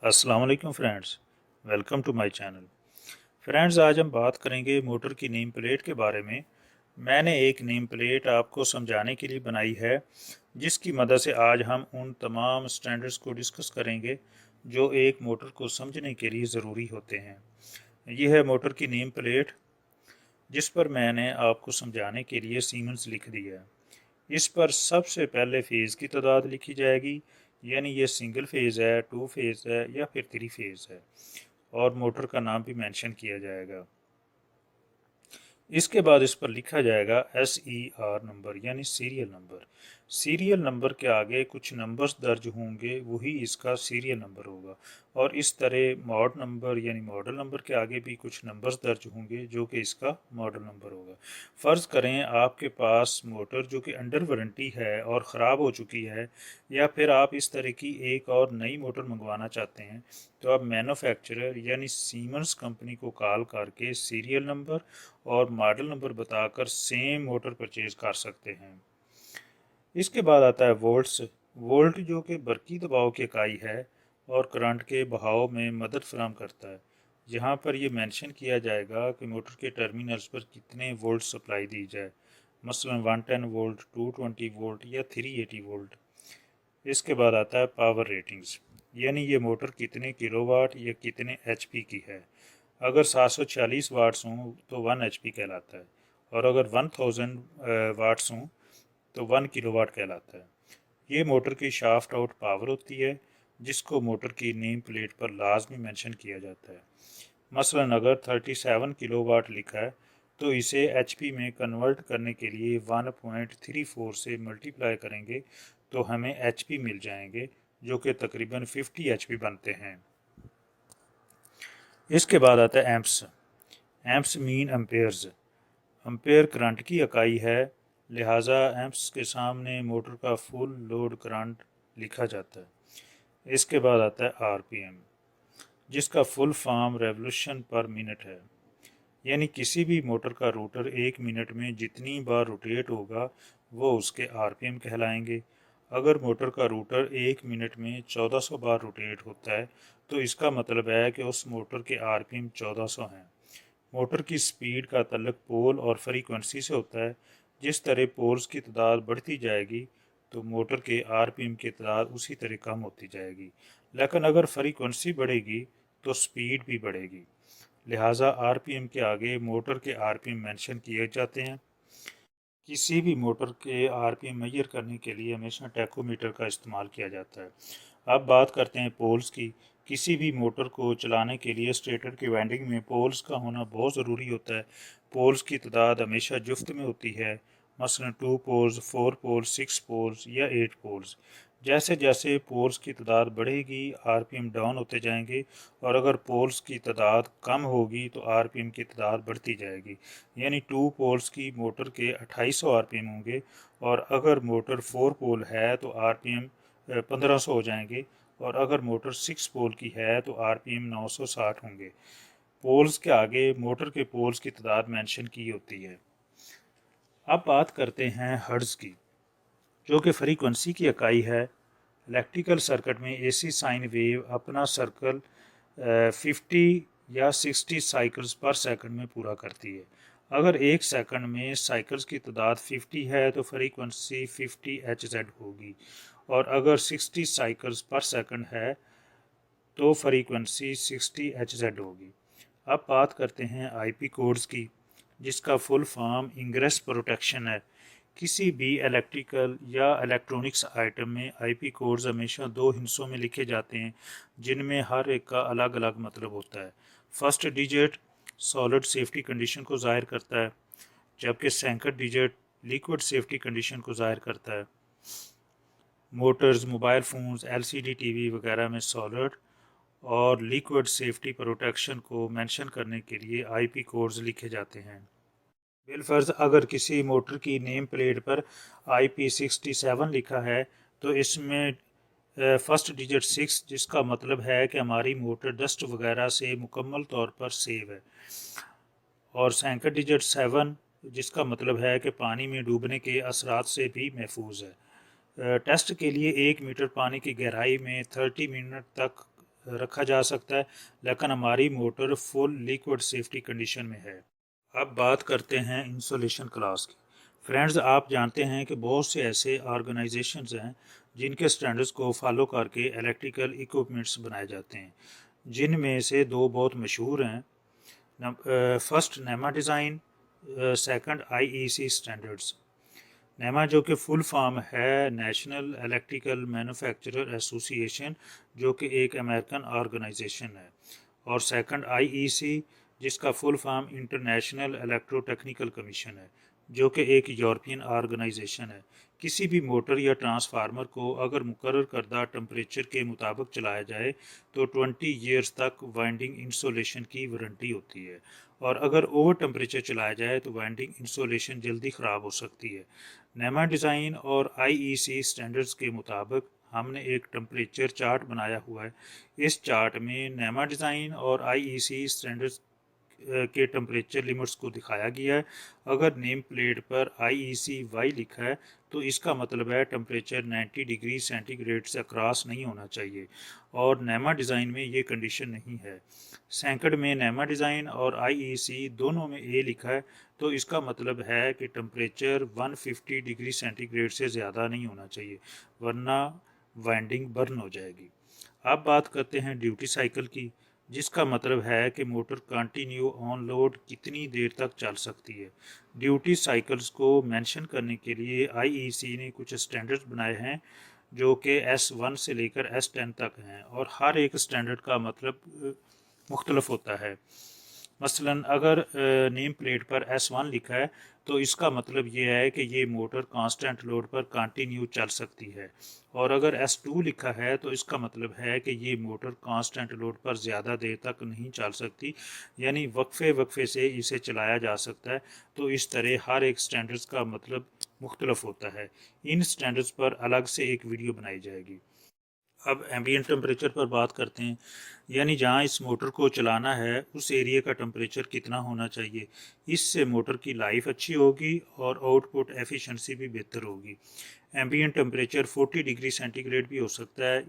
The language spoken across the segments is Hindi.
अस्सलाम वालेकुम friends, welcome to my channel. Friends, आज हम बात करेंगे मोटर की नेम प्लेट के बारे में। मैंने एक नेम प्लेट आपको समझाने के लिए बनाई है, जिसकी मदद से आज हम उन तमाम स्टैंडर्ड्स को डिस्कस करेंगे जो एक मोटर को समझने के लिए ज़रूरी होते हैं। यह है मोटर की नेम प्लेट, जिस पर मैंने आपको समझाने के लिए सीमेंस लिख दिया है। इस पर सबसे पहले फेज़ की तादाद लिखी जाएगी, यानी ये सिंगल फेज़ है, टू फेज़ है या फिर थ्री फेज़ है, और मोटर का नाम भी मेंशन किया जाएगा। इसके बाद इस पर लिखा जाएगा SER नंबर, यानी सीरियल नंबर। सीरियल नंबर के आगे कुछ नंबर्स दर्ज होंगे, वही इसका सीरियल नंबर होगा। और इस तरह मॉड नंबर यानी मॉडल नंबर के आगे भी कुछ नंबर्स दर्ज होंगे, जो कि इसका मॉडल नंबर होगा। फ़र्ज़ करें आपके पास मोटर जो कि अंडर वारंटी है और ख़राब हो चुकी है, या फिर आप इस तरह की एक और नई मोटर मंगवाना चाहते हैं, तो आप मैन्युफैक्चरर यानी सीमेंस कंपनी को कॉल करके सीरियल नंबर और मॉडल नंबर बताकर सेम मोटर परचेज कर सकते हैं। इसके बाद आता है वोल्ट्स। वोल्ट जो कि बरकी दबाव की इकाई है और करंट के बहाव में मदद फराहम करता है। यहाँ पर यह मेंशन किया जाएगा कि मोटर के टर्मिनल्स पर कितने वोल्ट सप्लाई दी जाए, मसलन 110 वोल्ट, 220 वोल्ट या 380 वोल्ट। इसके बाद आता है पावर रेटिंग्स, यानी ये मोटर कितने किलोवाट या कितने एचपी की है। अगर 746 वाट्स हों तो 1 एचपी कहलाता है, और अगर 1000 वाट्स हों तो 1 किलोवाट कहलाता है। ये मोटर की शाफ्ट आउट पावर होती है, जिसको मोटर की नेम प्लेट पर लाजमी मेंशन किया जाता है। मसलन अगर 37 किलोवाट लिखा है, तो इसे एचपी में कन्वर्ट करने के लिए 1.34 से मल्टीप्लाई करेंगे तो हमें एचपी मिल जाएंगे, जो कि तकरीबन 50 एचपी बनते हैं। इसके बाद आता है amps. Amps mean Ampere's. Ampere current की इकाई है, लिहाजा एम्प्स के सामने मोटर का फुल लोड करंट लिखा जाता है। इसके बाद आता है आरपीएम, जिसका फुल फॉर्म रेवोल्यूशन पर मिनट है, यानी किसी भी मोटर का रोटर एक मिनट में जितनी बार रोटेट होगा वो उसके आरपीएम कहलाएंगे। अगर मोटर का रोटर एक मिनट में 1400 बार रोटेट होता है, तो इसका मतलब है कि उस मोटर के आरपीएम 1400 हैं। मोटर की स्पीड का तल्लुक पोल और फ्रीक्वेंसी से होता है। जिस तरह पोल्स की तादाद बढ़ती जाएगी, तो मोटर के आरपीएम की तादाद उसी तरह कम होती जाएगी। लेकिन अगर फ्रीक्वेंसी बढ़ेगी तो स्पीड भी बढ़ेगी, लिहाजा आरपीएम के आगे मोटर के आरपीएम मेंशन किए जाते हैं। किसी भी मोटर के आरपीएम मेजर करने के लिए हमेशा टैकोमीटर का इस्तेमाल किया जाता है। अब बात करते हैं पोल्स की। किसी भी मोटर को चलाने के लिए स्टेटर की वाइंडिंग में पोल्स का होना बहुत ज़रूरी होता है। पोल्स की तादाद हमेशा जुफ्त में होती है, मसलन 2 पोल्स, 4 पोल्स, 6 पोल्स या 8 पोल्स। जैसे जैसे पोल्स की तादाद बढ़ेगी, आरपीएम डाउन होते जाएंगे, और अगर पोल्स की तादाद कम होगी तो आरपीएम की तादाद बढ़ती जाएगी। यानी 2 पोल्स की मोटर के 2800 आरपीएम होंगे, और अगर मोटर 4 पोल है तो आरपीएम 1500 हो जाएंगे, और अगर मोटर 6 पोल की है तो आरपीएम 960 होंगे। पोल्स के आगे मोटर के पोल्स की तादाद मेंशन की होती है। अब बात करते हैं हर्ट्ज की, जो कि फ्रीक्वेंसी की इकाई है। इलेक्ट्रिकल सर्किट में एसी साइन वेव अपना सर्कल 50 या 60 साइकिल्स पर सेकंड में पूरा करती है। अगर एक सेकंड में साइकिल्स की तादाद 50 है तो फ्रीक्वेंसी 50 Hz होगी, और अगर 60 साइकिल्स पर सेकंड है तो फ्रीक्वेंसी 60 Hz होगी। अब बात करते हैं आईपी कोड्स की, जिसका फुल फॉर्म इंग्रेस प्रोटेक्शन है। किसी भी इलेक्ट्रिकल या इलेक्ट्रॉनिक्स आइटम में आईपी कोड्स हमेशा दो हिस्सों में लिखे जाते हैं, जिनमें हर एक का अलग अलग मतलब होता है। First digit solid safety condition को ज़ाहिर करता है, जबकि second digit liquid safety condition को ज़ाहिर करता है। Motors, mobile phones, LCD TV वगैरह में सॉलिड और लिक्विड सेफ्टी प्रोटेक्शन को मेंशन करने के लिए आईपी कोड्स लिखे जाते हैं। बिलफर्ज अगर किसी मोटर की नेम प्लेट पर IP67 लिखा है, तो इसमें फर्स्ट डिजिट 6, जिसका मतलब है कि हमारी मोटर डस्ट वगैरह से मुकम्मल तौर पर सेव है, और सेकंड डिजिट 7, जिसका मतलब है कि पानी में डूबने के असरात से भी महफूज है। टेस्ट के लिए 1 मीटर पानी की गहराई में 30 मिनट तक रखा जा सकता है, लेकिन हमारी motor full liquid safety condition में है। अब बात करते हैं इंसुलेशन क्लास की। फ्रेंड्स, आप जानते हैं कि बहुत से ऐसे ऑर्गेनाइजेशंस हैं जिनके स्टैंडर्ड्स को फॉलो करके इलेक्ट्रिकल इक्विपमेंट्स बनाए जाते हैं, जिनमें से दो बहुत मशहूर हैं। फर्स्ट नेमा डिज़ाइन, सेकंड आईईसी स्टैंडर्ड्स। नेमा जो कि फुल फॉर्म है नेशनल इलेक्ट्रिकल मैन्युफैक्चरर एसोसिएशन, जो कि एक अमेरिकन ऑर्गेनाइजेशन है, और सेकंड आईईसी जिसका full form international electrotechnical commission है, जो कि एक यूरोपियन ऑर्गेनाइजेशन है। किसी भी मोटर या ट्रांसफार्मर को अगर मुकर्रर करदा टेम्परेचर के मुताबिक चलाया जाए तो 20 ईयर्स तक वाइंडिंग इंसुलेशन की वारंटी होती है, और अगर ओवर टेम्परेचर चलाया जाए तो वाइंडिंग इंसुलेशन जल्दी ख़राब हो सकती है। नेमा डिज़ाइन और आईईसी स्टैंडर्ड्स के मुताबिक हमने एक टेम्परेचर चार्ट बनाया हुआ है। इस चार्ट में नेमा डिज़ाइन और आईईसी स्टैंडर्ड्स के टेम्परेचर लिमिट्स को दिखाया गया है। अगर नेम प्लेट पर आईईसी वाई लिखा है तो इसका मतलब है टेम्परेचर 90 डिग्री सेंटीग्रेड से क्रॉस नहीं होना चाहिए, और नेमा डिज़ाइन में ये कंडीशन नहीं है। सैंकड़ में नेमा डिज़ाइन और आईईसी दोनों में ए लिखा है, तो इसका मतलब है कि टेम्परेचर 150 डिग्री सेंटीग्रेड से ज़्यादा नहीं होना चाहिए, वरना वाइंडिंग बर्न हो जाएगी। अब बात करते हैं ड्यूटी साइकिल की, जिसका मतलब है कि मोटर कंटिन्यू ऑन लोड कितनी देर तक चल सकती है। ड्यूटी साइकिल्स को मेंशन करने के लिए आईईसी ने कुछ स्टैंडर्ड्स बनाए हैं, जो कि S1 से लेकर S10 तक हैं, और हर एक स्टैंडर्ड का मतलब मुख्तलफ होता है। मसलन अगर नेम प्लेट पर S1 लिखा है तो इसका मतलब ये है कि ये मोटर कांस्टेंट लोड पर कंटिन्यू चल सकती है, और अगर S2 लिखा है तो इसका मतलब है कि ये मोटर कांस्टेंट लोड पर ज़्यादा देर तक नहीं चल सकती, यानी वक्फे वक्फे से इसे चलाया जा सकता है। तो इस तरह हर एक स्टैंडर्ड्स का मतलब मुख्तलफ होता है। इन स्टैंडर्ड्स पर अलग से एक वीडियो बनाई जाएगी। अब एम्बिएंट टेम्परेचर पर बात करते हैं, यानी जहां इस मोटर को चलाना है उस एरिया का टेम्परेचर कितना होना चाहिए। इससे मोटर की लाइफ अच्छी होगी और आउटपुट एफिशिएंसी भी बेहतर होगी। एम्बिएंट टेम्परेचर 40 डिग्री सेंटीग्रेड भी हो सकता है,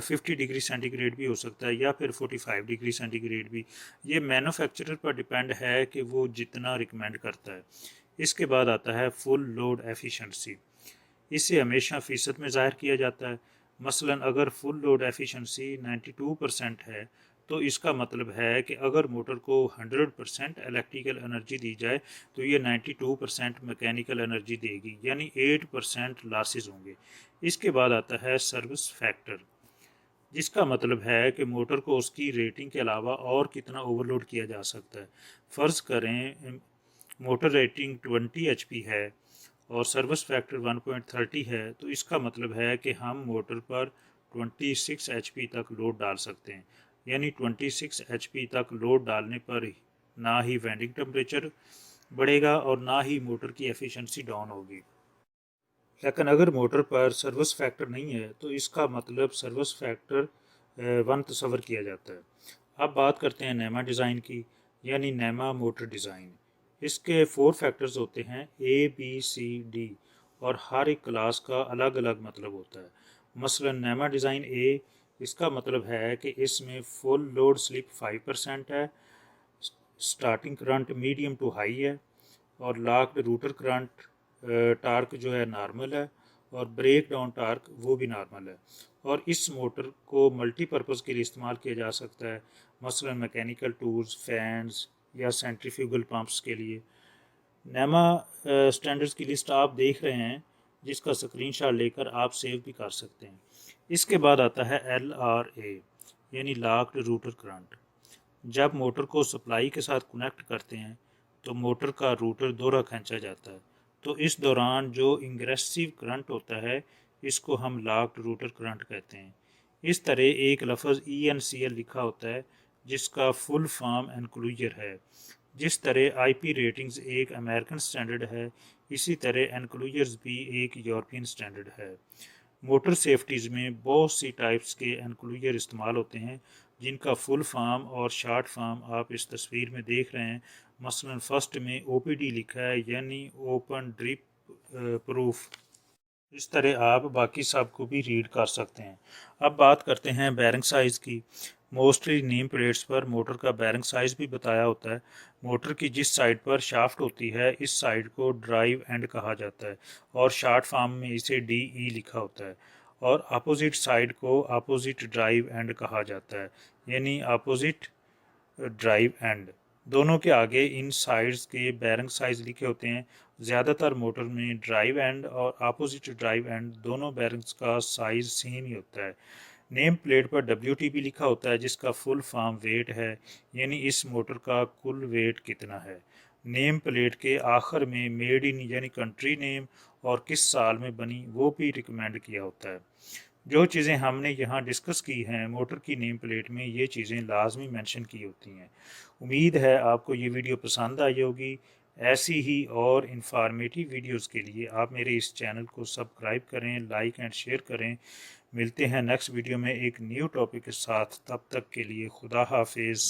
50 डिग्री सेंटीग्रेड भी हो सकता है, या फिर 45 डिग्री सेंटीग्रेड भी। ये मैन्युफैक्चरर पर डिपेंड है कि वो जितना रिकमेंड करता है। इसके बाद आता है फुल लोड एफिशिएंसी। इसे हमेशा फ़ीसद में ज़ाहिर किया जाता है। मसलन अगर फुल लोड एफिशिएंसी 92% है तो इसका मतलब है कि अगर मोटर को 100% इलेक्ट्रिकल एनर्जी दी जाए तो ये 92% मैकेनिकल एनर्जी देगी, यानी 8% लॉसेस होंगे। इसके बाद आता है सर्विस फैक्टर, जिसका मतलब है कि मोटर को उसकी रेटिंग के अलावा और कितना ओवरलोड किया जा सकता है। फ़र्ज़ करें मोटर रेटिंग 20 HP है और सर्विस फैक्टर 1.30 है, तो इसका मतलब है कि हम मोटर पर 26 HP तक लोड डाल सकते हैं, यानी 26 HP तक लोड डालने पर ना ही वाइंडिंग टेम्परेचर बढ़ेगा और ना ही मोटर की एफिशिएंसी डाउन होगी। लेकिन अगर मोटर पर सर्विस फैक्टर नहीं है तो इसका मतलब सर्विस फैक्टर 1 तस्वर किया जाता है। अब बात करते हैं नेमा डिज़ाइन की, यानी नेमा मोटर डिज़ाइन। इसके 4 फैक्टर्स होते हैं, A B C D, और हर एक क्लास का अलग अलग मतलब होता है। मसलन नेमा डिज़ाइन A, इसका मतलब है कि इसमें फुल लोड स्लिप 5% है, starting current medium to high है, और लॉक्ड रूटर करंट टार्क जो है नॉर्मल है, और ब्रेक डाउन टार्क वो भी नॉर्मल है। और इस मोटर को मल्टीपर्पज़ के लिए इस्तेमाल किया जा सकता है, मसलन मैकेनिकल टूल्स, फैंस या सेंट्रीफ्यूगल पंप्स के लिए। नेमा स्टैंडर्ड्स की लिस्ट आप देख रहे हैं, जिसका स्क्रीनशॉट लेकर आप सेव भी कर सकते हैं। इसके बाद आता है LRA, यानी लॉक्ड रूटर करंट। जब मोटर को सप्लाई के साथ कनेक्ट करते हैं तो मोटर का रूटर दोहरा खींचा जाता है, तो इस दौरान जो इंग्रेसिव करंट होता है इसको हम लॉक्ड रूटर करंट कहते हैं। इस तरह एक लफ्ज़ ENCL लिखा होता है, जिसका फुल फॉर्म एनक्लूजर है। जिस तरह IP रेटिंग्स एक अमेरिकन स्टैंडर्ड है, इसी तरह एनक्लूजर्स भी एक यूरोपियन स्टैंडर्ड है। मोटर सेफ्टीज़ में बहुत सी टाइप्स के एनक्लूजर इस्तेमाल होते हैं, जिनका फुल फॉर्म और शॉर्ट फॉर्म आप इस तस्वीर में देख रहे हैं। मसलन फ़र्स्ट में OPD लिखा है, यानी ओपन ड्रिप प्रूफ। इस तरह आप बाकी सब को भी रीड कर सकते हैं। अब बात करते हैं बैरिंग साइज़ की। मोस्टली नेम प्लेट्स पर मोटर का बैरिंग साइज़ भी बताया होता है। मोटर की जिस साइड पर शाफ्ट होती है इस साइड को ड्राइव एंड कहा जाता है और शॉर्ट फॉर्म में इसे DE लिखा होता है। और अपोजिट साइड को अपोजिट ड्राइव एंड कहा जाता है, यानी अपोजिट ड्राइव एंड। दोनों के आगे इन साइड्स के बैरिंग साइज लिखे होते हैं। ज़्यादातर मोटर में ड्राइव एंड और अपोजिट ड्राइव एंड दोनों बैरिंग्स का साइज सेम ही होता है। नेम प्लेट पर WTP लिखा होता है जिसका फुल फॉर्म वेट है, यानी इस मोटर का कुल वेट कितना है। नेम प्लेट के आखिर में मेड इन यानी कंट्री नेम और किस साल में बनी वो भी रिकमेंड किया होता है। जो चीज़ें हमने यहाँ डिस्कस की हैं मोटर की नेम प्लेट में, ये चीज़ें लाजमी मेंशन की होती हैं। उम्मीद है आपको ये वीडियो पसंद आई होगी। ऐसी ही और इन्फॉर्मेटिव वीडियोस के लिए आप मेरे इस चैनल को सब्सक्राइब करें, लाइक एंड शेयर करें। मिलते हैं नेक्स्ट वीडियो में एक न्यू टॉपिक के साथ। तब तक के लिए खुदा हाफिज़।